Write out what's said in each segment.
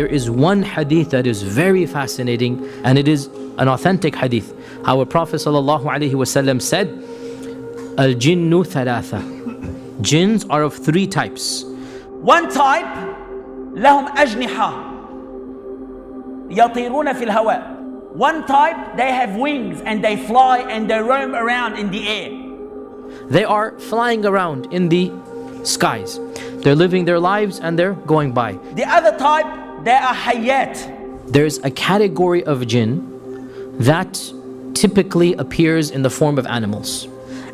there is one hadith that is very fascinating, and it is an authentic hadith. Our Prophet ﷺ said, Al-jinnu thalatha. Jinns are of three types. One type, lahum ajniha, yatiruna fil hawa. One type, they have wings and they fly and they roam around in the air. They are flying around in the skies. They're living their lives and they're going by. The other type, they are hayat. There's a category of jinn that typically appears in the form of animals.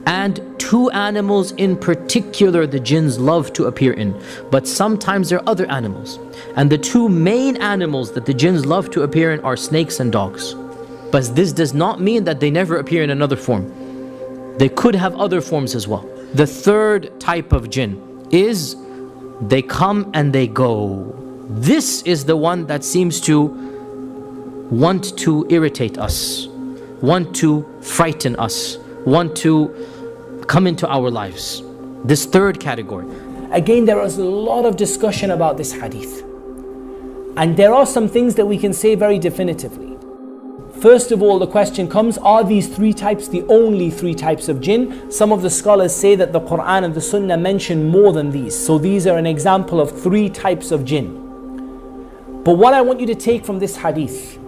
And two animals in particular the jinns love to appear in. But sometimes there are other animals. And the two main animals that the jinns love to appear in are snakes and dogs. But this does not mean that they never appear in another form. They could have other forms as well. The third type of jinn is they come and they go. This is the one that seems to want to irritate us, want to frighten us, want to come into our lives. This third category. Again, there is a lot of discussion about this hadith. And there are some things that we can say very definitively. First of all, the question comes, are these three types the only three types of jinn? Some of the scholars say that the Qur'an and the Sunnah mention more than these. So these are an example of three types of jinn. But what I want you to take from this hadith,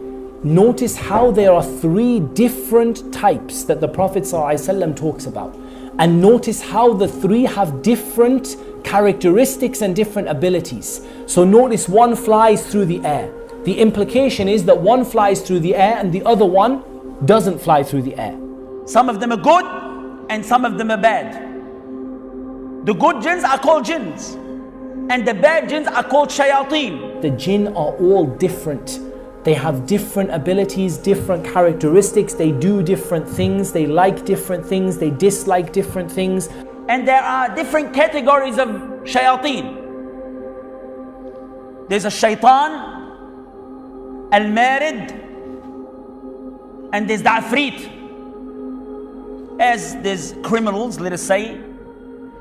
notice how there are three different types that the Prophet ﷺ talks about. And notice how the three have different characteristics and different abilities. So notice one flies through the air. The implication is that one flies through the air and the other one doesn't fly through the air. Some of them are good and some of them are bad. The good jinns are called jinns and the bad jinns are called shayateen. The jinn are all different. They have different abilities, different characteristics, they do different things, they like different things, they dislike different things. And there are different categories of shayateen. There's a shaitan, al-marid, and there's the afrit. As there's criminals, let us say,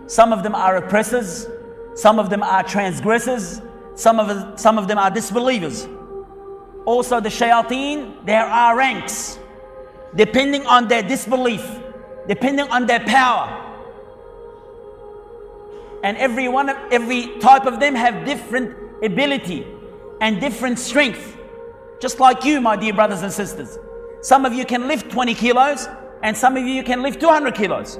some of them are oppressors, some of them are transgressors, some of them are disbelievers. Also the shayateen, there are ranks, depending on their disbelief, depending on their power. And every type of them have different ability and different strength. Just like you, my dear brothers and sisters. Some of you can lift 20 kilos and some of you can lift 200 kilos.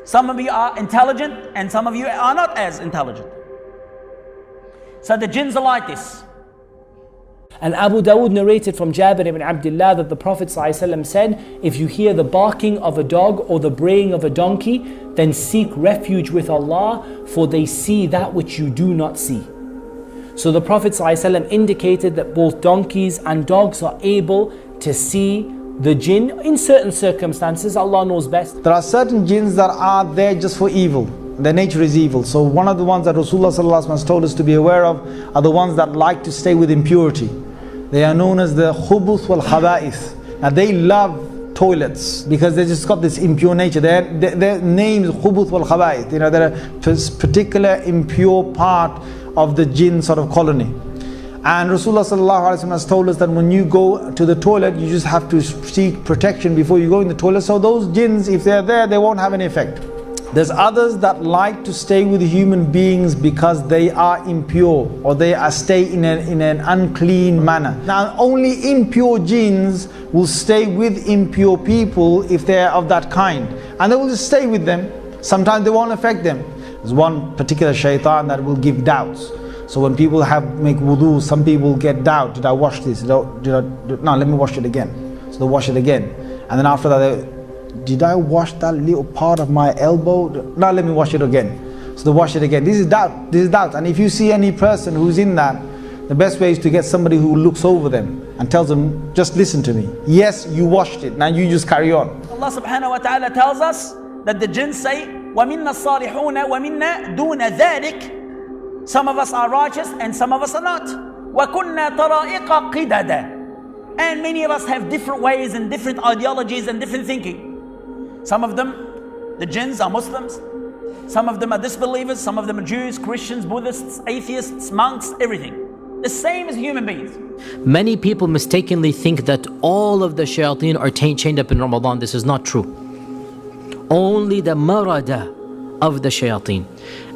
Some of you are intelligent and some of you are not as intelligent. So the jinns are like this. And Abu Dawood narrated from Jabir ibn Abdullah that the Prophet ﷺ said, if you hear the barking of a dog or the braying of a donkey, then seek refuge with Allah, for they see that which you do not see. So the Prophet ﷺ indicated that both donkeys and dogs are able to see the jinn in certain circumstances. Allah knows best. There are certain jinns that are there just for evil. Their nature is evil. So one of the ones that Rasulullah ﷺ has told us to be aware of are the ones that like to stay with impurity. They are known as the khubuth wal khaba'ith. Now they love toilets because they just got this impure nature. Their name is khubuth wal khaba'ith. You know, they're a particular impure part of the jinn sort of colony. And Rasulullah ﷺ has told us that when you go to the toilet, you just have to seek protection before you go in the toilet. So those jinns, if they're there, they won't have any effect. There's others that like to stay with human beings because they are impure or they are stay in an unclean manner. Now only impure jinns will stay with impure people if they are of that kind, and they will just stay with them. Sometimes they won't affect them. There's one particular shaitan that will give doubts. So when people make wudu, some people get doubt. Did I wash this? No, let me wash it again. So they wash it again, and then after that did I wash that little part of my elbow? Now let me wash it again. So they wash it again. This is doubt. This is doubt. And if you see any person who's in that, the best way is to get somebody who looks over them and tells them, just listen to me. Yes, you washed it. Now you just carry on. Allah subhanahu wa ta'ala tells us that the jinn say, وَمِنَّا الصَّالِحُونَ وَمِنَّا دُونَ ذَلِكَ. Some of us are righteous and some of us are not. وَكُنَّا طَرَائِقَ قِدَدًا. And many of us have different ways and different ideologies and different thinking. Some of them, the jinns, are Muslims. Some of them are disbelievers. Some of them are Jews, Christians, Buddhists, atheists, monks, everything. The same as human beings. Many people mistakenly think that all of the shayateen are chained up in Ramadan. This is not true. Only the marada of the shayateen.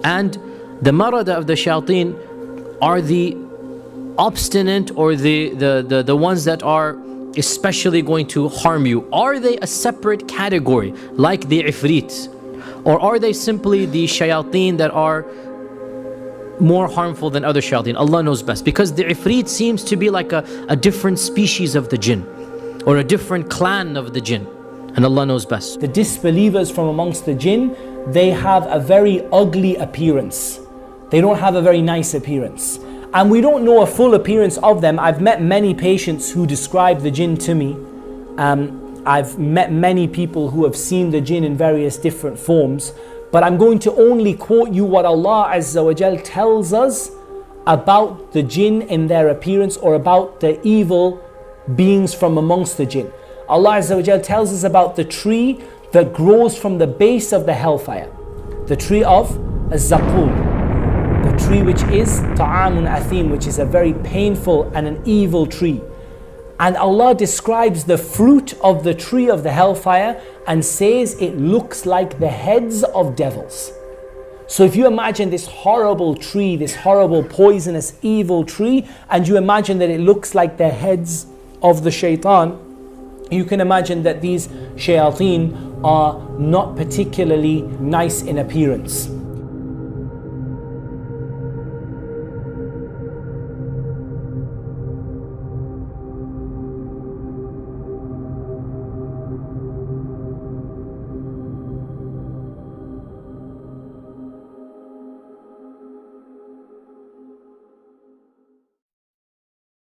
And the marada of the shayateen are the obstinate or the ones that are especially going to harm you. Are they a separate category like the ifrit? Or are they simply the shayateen that are more harmful than other shayateen? Allah knows best. Because the ifrit seems to be like a different species of the jinn, or a different clan of the jinn. And Allah knows best. The disbelievers from amongst the jinn, they have a very ugly appearance. They don't have a very nice appearance. And we don't know a full appearance of them. I've met many patients who describe the jinn to me. I've met many people who have seen the jinn in various different forms. But I'm going to only quote you what Allah Azza wa Jal tells us about the jinn in their appearance, or about the evil beings from amongst the jinn. Allah Azza wa Jal tells us about the tree that grows from the base of the hellfire. The tree of Az-Zaqum. The tree which is ta'amun athim, which is a very painful and an evil tree. And Allah describes the fruit of the tree of the hellfire and says it looks like the heads of devils. So if you imagine this horrible tree, this horrible poisonous evil tree, and you imagine that it looks like the heads of the shaitan, you can imagine that these shayateen are not particularly nice in appearance.